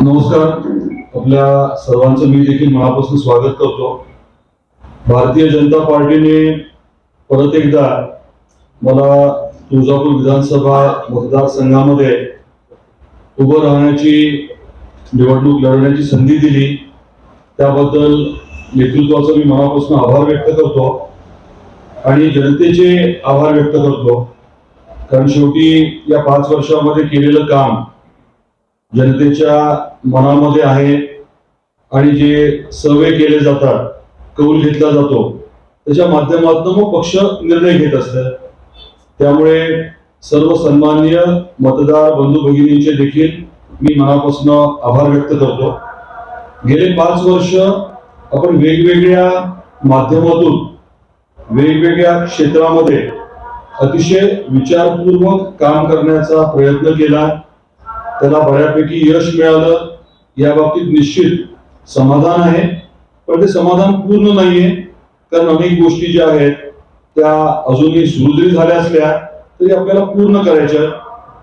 नमस्कार. आपल्या सर्वांचं मी देखील मनापासून स्वागत करतो. भारतीय जनता पार्टीने परत एकदा मला तुळजापूर विधानसभा मतदारसंघामध्ये उभं राहण्याची निवडणूक लढवण्याची संधी दिली. त्याबद्दल नेतृत्वाचा मी मनापासून आभार व्यक्त करतो आणि जनतेचे आभार व्यक्त करतो. कारण शेवटी या 5 वर्षामध्ये केलेलं काम जनतेच्या मनामध्ये आहे आणि जे सर्वे केले जातात, कौल घेतला जातो, त्याच्या माध्यमातून मग पक्ष निर्णय घेत असतात. त्यामुळे सर्व सन्माननीय मतदार बंधू भगिनींचे देखील मी मनापासून आभार व्यक्त करतो. गेले 5 वर्ष आपण वेगवेगळ्या माध्यमातून वेगवेगळ्या क्षेत्रामध्ये अतिशय विचारपूर्वक काम करण्याचा प्रयत्न केला. त्याला बऱ्यापैकी यश मिळालं. या बाबतीत निश्चित समाधान आहे, पण ते समाधान पूर्ण नाहीये. कारण अनेक गोष्टी ज्या आहेत त्या अजूनही सुरू जरी झाल्या असल्या तरी आपल्याला पूर्ण करायच्या.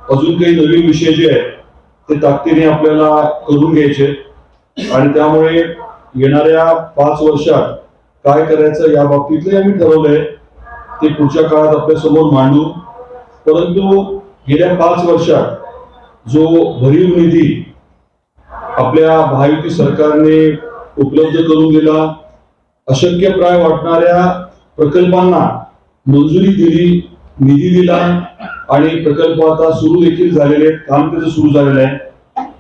अजून काही नवीन विषय जे आहेत ते ताकदीने आपल्याला करून घ्यायचे आणि त्यामुळे येणाऱ्या 5 वर्षात काय करायचं या बाबतीतले आम्ही ठरवलंय. ते पुढच्या काळात आपल्या समोर मांडू. परंतु गेल्या 5 वर्षात जो भरीव निधी आपल्या महायुती सरकारने उपलब्ध करून दिला, अशक्यप्राय वाटणाऱ्या प्रकल्पांना मंजुरी दिली, निधी दिला आणि प्रकल्प आता सुरू देखील झालेले आहेत, काम त्याचं सुरू झालेलं आहे.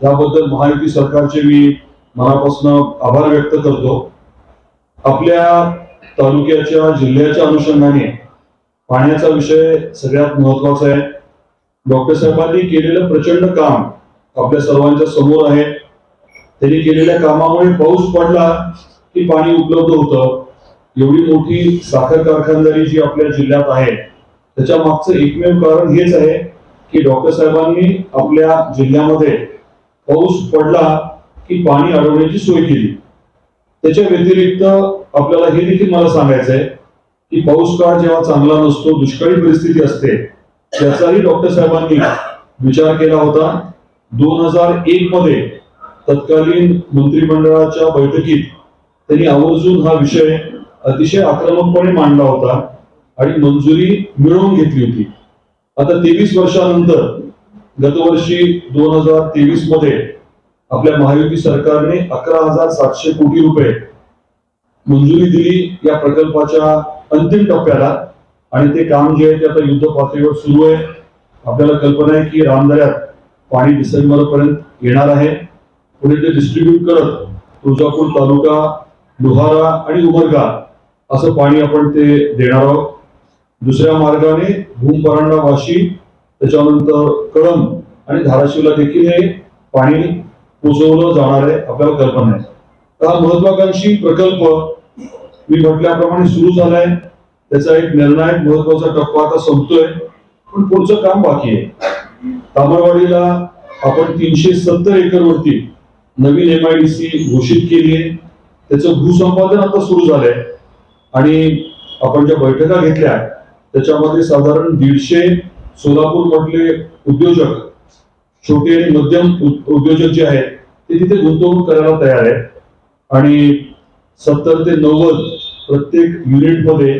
त्याबद्दल महायुती सरकारचे मी मनापासून आभार व्यक्त करतो. आपल्या तालुक्याच्या जिल्ह्याच्या अनुषंगाने पाण्याचा विषय सगळ्यात महत्वाचा आहे. डॉक्टर साहेबांनी केलेलं प्रचंड काम आपल्या सर्वांच्या समोर आहे. त्यांनी केलेल्या कामामुळे पाऊस पडला की पाणी उपलब्ध होतं. एवढी मोठी साखर कारखानदारी जी आपल्या जिल्ह्यात आहे त्याच्या मागचं एकमेव कारण हेच आहे की डॉक्टर साहेबांनी आपल्या जिल्ह्यामध्ये पाऊस पडला की पाणी अडवण्याची सोय केली. त्याच्या व्यतिरिक्त आपल्याला हे देखील मला सांगायचं आहे की पाऊस काळ जेव्हा चांगला नसतो, दुष्काळी परिस्थिती असते, त्याचाही डॉक्टर साहेबांनी विचार केला होता. 2001 मध्ये तत्कालीन मंत्रिमंडळाच्या बैठकीत त्यांनी आवर्जून हा विषय अतिशय आक्रमकपणे मांडला होता आणि मंजुरी मिळवून घेतली होती. आता 23 वर्षानंतर गतवर्षी 2023 मध्ये आपल्या महायुती सरकारने 11,700 कोटी रुपये मंजुरी दिली या प्रकल्पाच्या अंतिम टप्प्याला आणि ते काम जे आहे ते आता युद्ध पातळीवर सुरू आहे. आपल्याला कल्पना आहे की रामदऱ्यात पाणी डिसेंबर पर्यंत येणार आहे. पुढे ते डिस्ट्रीब्यूट करत तुळजापूर तालुका, लोहारा आणि उमरगा असं पाणी आपण ते देणार आहोत. दुसऱ्या मार्गाने भूमपरांडा, वाशी, त्याच्यानंतर कळंब आणि धाराशिवला देखील हे पाणी पोहोचवलं जाणार आहे. आपल्याला कल्पना आहे. हा महत्वाकांक्षी प्रकल्प मी म्हटल्याप्रमाणे सुरू झालाय. त्याचा एक निर्णायक महत्वाचा टप्पा आता संपतोय, पण पुढचं काम बाकी आहे. तामरवाडीला आपण 370 एकर वरती नवीन MIDC घोषित केली आहे. त्याचं भूसंपादन आता सुरू झालंय आणि आपण ज्या बैठका घेतल्या त्याच्यामध्ये साधारण 150 सोलापूर मधले उद्योजक, छोटे आणि मध्यम उद्योजक जे आहेत ते तिथे गुंतवणूक करायला तयार आहेत आणि 70 ते 90 प्रत्येक युनिटमध्ये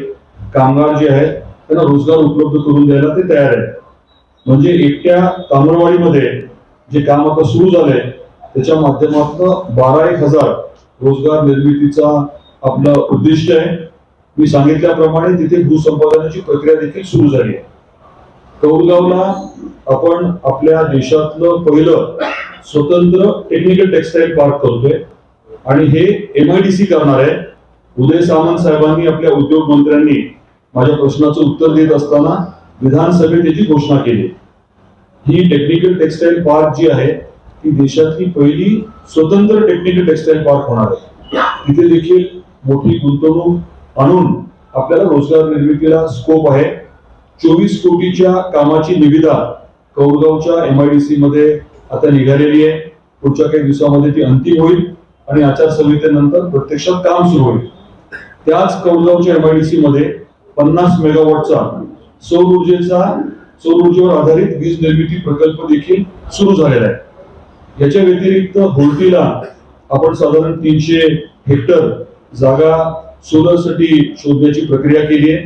कामगार जे आहेत त्यांना रोजगार उपलब्ध करून द्यायला ते तयार आहेत. म्हणजे एकट्या तामरवाडीमध्ये जे काम आता सुरू झालंय त्याच्या माध्यमातून 12,000 रोजगार निर्मितीचा आपलं उद्दिष्ट आहे. मी सांगितल्याप्रमाणे तिथे भूसंपादनाची प्रक्रिया देखील सुरू झाली आहे. कौलगावला आपण आपल्या देशातलं पहिलं स्वतंत्र टेक्निकल टेक्सटाईल पार्क करतोय आणि हे MIDC करणार आहे. उदय सामंत साहेबांनी आपल्या उद्योग मंत्र्यांनी माझ्या प्रश्नाचं उत्तर देत असताना विधानसभेत याची घोषणा केली. ही टेक्निकल टेक्सटाईल पार्क जी आहे ती देशातली पहिली स्वतंत्र टेक्निकल टेक्सटाईल पार्क होणार आहे. तिथे देखील मोठी गुंतवणूक आणून आपल्याला रोजगार निर्मितीला स्कोप आहे. 24 कोटीच्या कामाची निविदा कौलगावच्या MIDC मध्ये आता निघालेली आहे. पुढच्या काही दिवसामध्ये ती अंतिम होईल आणि आचारसंहितेनंतर प्रत्यक्षात काम सुरू होईल. त्याच कौलगावच्या MIDC मध्ये 50 मेगावॉटचा सौर ऊर्जेवर आधारित वीज निर्मिती प्रकल्प देखील सुरू झालेला आहे. याच्या व्यतिरिक्त होर्टीला आपण साधारण 300 हेक्टर जागा सोलरसाठी शोधण्याची प्रक्रिया केली आहे.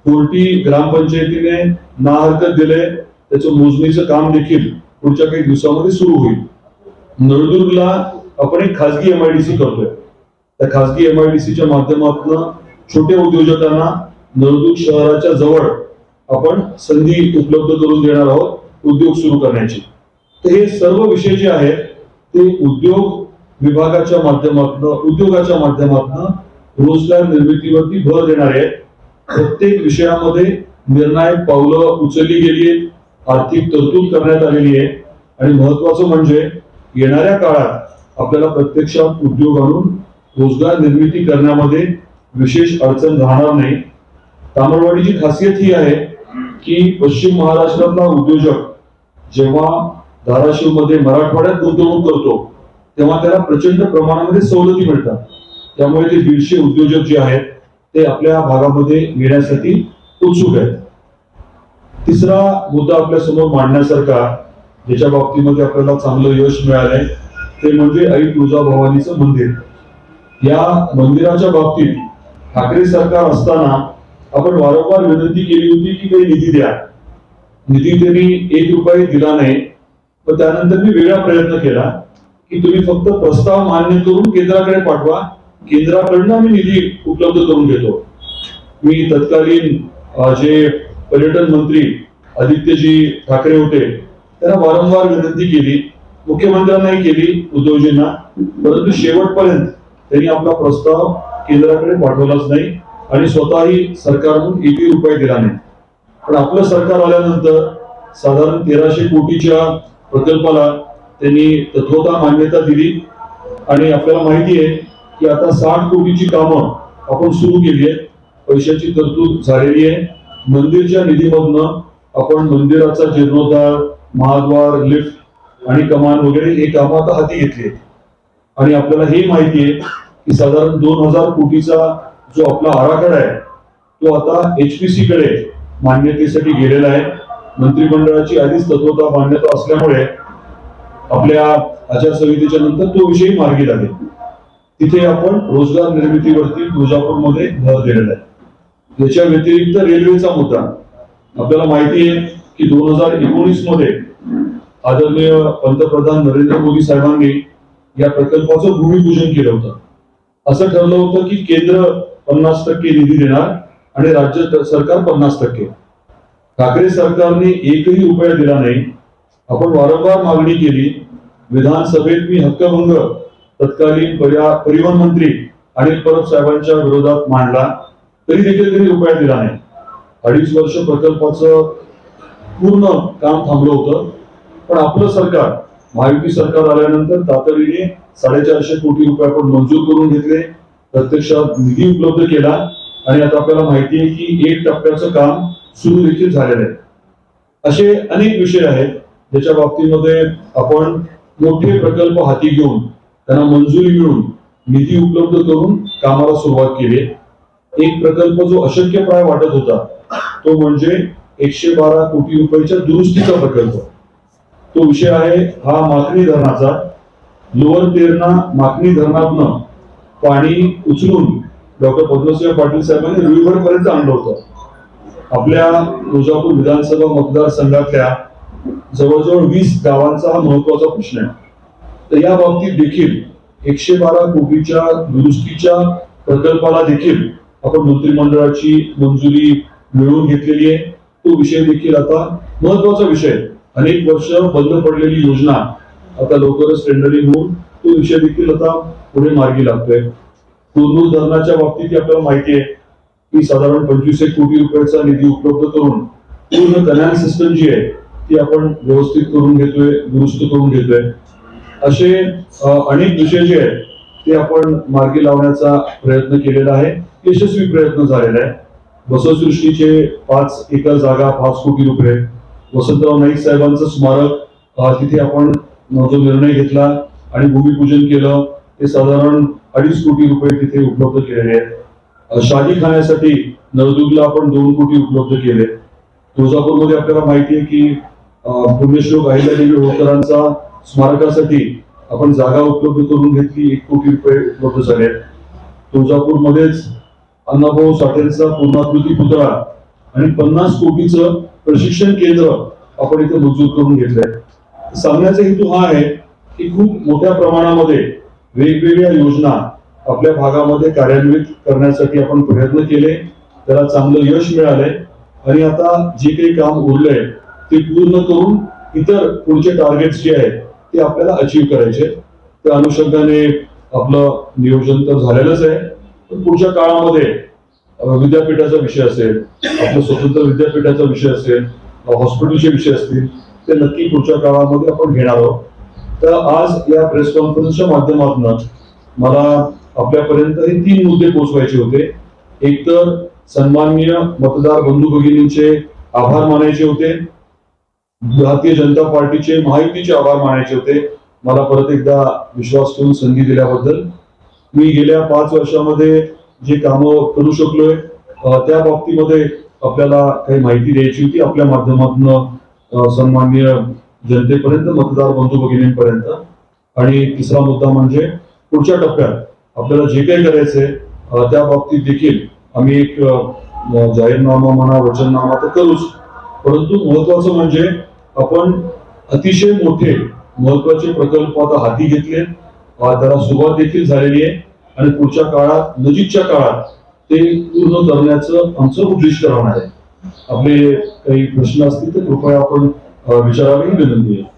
होर्टी ग्रामपंचायतीने ना हरकत दिले, त्याचं मोजणीचं काम देखील पुढच्या काही दिवसामध्ये सुरू होईल. नळदुर्गला आपण एक खासगी MIDC करतोय. त्या खासगी MIDCच्या माध्यमातून छोट्या उद्योजकांना नळदुर्ग शहराच्या जवळ आपण संधी उपलब्ध करून देणार आहोत उद्योग सुरू करण्याची. तर हे सर्व विषय जे आहेत ते उद्योग विभागाच्या माध्यमातून, उद्योगाच्या माध्यमातून रोजगार निर्मितीवरती भर देणारे आहेत. प्रत्येक विषयामध्ये निर्णायक पावलं उचलली गेली आहेत, आर्थिक तरतूद करण्यात आलेली आहे आणि महत्वाचं म्हणजे येणाऱ्या काळात आपल्याला प्रत्यक्षात उद्योग आणून रोजगार निर्मिती करण्यामध्ये विशेष अडचण राहणार नाही. तामरवाडीची खासियत ही आहे की पश्चिम महाराष्ट्रातला उद्योजक जेव्हा धाराशिव मध्ये मराठवाड्यात गुंतवणूक करतो तेव्हा त्याला प्रचंड प्रमाणामध्ये सवलती मिळतात. त्यामुळे ते 150 उद्योजक जे आहेत ते आपल्या भागामध्ये येण्यासाठी उत्सुक आहेत. तिसरा मुद्दा आपल्या समोर मांडण्यासारखा, ज्याच्या बाबतीमध्ये आपल्याला चांगलं यश मिळालंय, ते म्हणजे आई तुळजाभवानीचं मंदिर. या मंदिराच्या बाबतीत ठाकरे सरकार असताना आपण वारंवार विनंती केली होती की काही निधी द्या. निधी त्यांनी 1 रुपया दिला नाही. पण त्यानंतर मी वेगळा प्रयत्न केला की तुम्ही फक्त प्रस्ताव मान्य करून केंद्राकडे पाठवा, केंद्राकडनं मी निधी उपलब्ध करून घेतो. मी तत्कालीन जे पर्यटन मंत्री आदित्यजी ठाकरे होते त्यांना वारंवार विनंती केली, मुख्यमंत्र्यांनाही केली, उद्धवजींना, परंतु शेवटपर्यंत त्यांनी आपला प्रस्ताव केंद्राकडे पाठवलाच नाही आणि स्वतःही सरकारकडून 1 रुपया दिला नाही. पण आपलं सरकार आल्यानंतर साधारण 1300 कोटीच्या प्रकल्पाला त्यांनी तत्वतः मान्यता दिली आणि आपल्याला माहिती आहे की आता 60 कोटीची कामं आपण सुरू केली आहेत. पैशाची तरतूद झालेली आहे. मंदिरच्या निधीमधनं आपण मंदिराचा जीर्णोद्धार, महाद्वार, लिफ्ट आणि कमान वगैरे हे कामं आता हाती घेतली आहेत. आणि आपल्याला हे माहिती आहे की साधारण 2000 कोटीचा जो आपला आराखडा आहे तो आता HPC कडे मान्यतेसाठी गेलेला आहे. मंत्रिमंडळाची आधीच तत्वतः मान्यता असल्यामुळे आपल्या आचारसंहितेच्या नंतर तो विषय मार्गी लागेल. तिथे आपण रोजगार निर्मितीवरती तुळजापूरमध्ये भर दिलेला आहे. याच्या व्यतिरिक्त रेल्वेचा मुद्दा आपल्याला माहिती आहे की 2019 मध्ये आदरणीय पंतप्रधान नरेंद्र मोदी साहेबांनी या प्रकल्पाचं भूमिपूजन केलं होतं. असं ठरलं होतं की केंद्र 50% निधी देणार आणि राज्य सरकार 50%. ठाकरे सरकारने 1ही रुपया दिला नाही. आपण वारंवार मागणी केली. विधानसभेत मी हक्कभंग तत्कालीन परिवहन मंत्री अनिल परब साहेबांच्या विरोधात मांडला, तरी देखील त्यांनी रुपया दिला नाही. 2.5 वर्ष प्रकल्पाचं पूर्ण काम थांबलं होतं. पण आपलं सरकार, महायुती सरकार आल्यानंतर तातडीने 450 कोटी रुपये आपण मंजूर करून घेतले, प्रत्यक्षात निधी उपलब्ध केला आणि आता आपल्याला माहिती आहे की 1 टप्प्याचं काम सुरू देखील झालेलं आहे. असे अनेक विषय आहेत ज्याच्या बाबतीमध्ये आपण मोठे प्रकल्प हाती घेऊन त्यांना मंजुरी मिळून निधी उपलब्ध करून कामाला सुरुवात केली. एक प्रकल्प जो अशक्यप्राय वाटत होता तो म्हणजे 112 कोटी रुपयाच्या दुरुस्तीचा प्रकल्प. तो विषय आहे हा माकणी धरणाचा. लोअर तेरणा माकणी धरणातनं पाणी उचलून डॉक्टर पद्मसिंह पाटील साहेबांनी रुईभर पर्यंत आणलं होतं. आपल्या तुळजापूर विधानसभा मतदारसंघातल्या जवळजवळ 20 गावांचा हा महत्वाचा प्रश्न आहे. तर या बाबतीत देखील 112 कोटीच्या दुरुस्तीच्या प्रकल्पाला देखील आपण मंत्रिमंडळाची मंजुरी मिळवून घेतलेली आहे. तो विषय देखील आता महत्वाचा विषय, अनेक वर्ष बंद पडलेली योजना आता लवकरच टेंडरिंग होऊन तो विषय देखील आता पुढे मार्गी लागतोय. कुरनूर धरणाच्या बाबतीत आपल्याला माहिती आहे की साधारण 25 कोटी रुपयाचा निधी उपलब्ध करून पूर्ण कॅनल सिस्टम जी आहे ती आपण व्यवस्थित करून घेतोय, दुरुस्त करून घेतोय. असे अनेक विषय जे आहेत ते आपण मार्गी लावण्याचा प्रयत्न केलेला आहे. यशस्वी प्रयत्न झालेला आहे. बसवसृष्टीचे 5 एकर जागा 5 कोटी रुपये, वसंतराव नाईक साहेबांचं स्मारक तिथे आपण जो निर्णय घेतला आणि भूमिपूजन केलं ते साधारण 2.5 कोटी रुपये तिथे उपलब्ध केलेले आहेत. शादी खाण्यासाठी नळदुर्गला आपण 2 कोटी उपलब्ध केले. तुळजापूरमध्ये आपल्याला माहिती आहे की पुण्यश्लोक अहिल्यादेवी होळकरांचा स्मारकासाठी आपण जागा उपलब्ध करून घेतली, 1 कोटी रुपये उपलब्ध झाले. तुळजापूरमध्येच अण्णाभाऊ साठेंचा पूर्णाकृती पुतळा आणि 50 कोटीचं प्रशिक्षण केंद्र आपण इथे मंजूर करून घेतलंय. सांगण्याचा हेतू हा आहे की खूप मोठ्या प्रमाणामध्ये वेगवेगळ्या योजना आपल्या भागामध्ये कार्यान्वित करण्यासाठी आपण प्रयत्न केले, त्याला चांगलं यश मिळालंय आणि आता जे काही काम उरलंय ते पूर्ण करून इतर पुढचे टार्गेट्स जे आहेत ते आपल्याला अचीव्ह करायचे. त्या अनुषंगाने आपलं नियोजन तर झालेलंच आहे, पण पुढच्या काळामध्ये विद्यापीठाचा विषय असेल, आपलं स्वतंत्र विद्यापीठाचा विषय असेल, हॉस्पिटलचे विषय असतील, ते नक्की पुढच्या काळामध्ये आपण घेणार आहोत. तर आज या प्रेस कॉन्फरन्सच्या माध्यमातून मला आपल्यापर्यंत हे 3 मुद्दे पोहोचवायचे होते. एक तर सन्माननीय मतदार बंधू भगिनींचे आभार मानायचे होते, भारतीय जनता पार्टीचे महायुतीचे आभार मानायचे होते. मला परत एकदा विश्वास ठेवून संधी दिल्याबद्दल. मी गेल्या 5 वर्षामध्ये जे कामं करू शकलोय त्या बाबतीमध्ये आपल्याला काही माहिती द्यायची होती आपल्या माध्यमातून सन्माननीय जनतेपर्यंत, मतदार बंधू भगिनींपर्यंत. आणि तिसरा मुद्दा म्हणजे पुढच्या टप्प्यात आपल्याला जे काही करायचंय त्या बाबतीत देखील आम्ही एक जाहीरनामा म्हणा, वचननामा तर करूच, परंतु महत्वाचं म्हणजे आपण अतिशय मोठे महत्वाचे प्रकल्प आता हाती घेतले, त्याला सुरुवात देखील झालेली आहे आणि पुढच्या काळात, नजीकच्या काळात ते पूर्ण करण्याचं आमचं उद्दिष्ट राहणार आहे. आपले काही प्रश्न असतील तर कृपया आपण विचारावे ही विनंती आहे.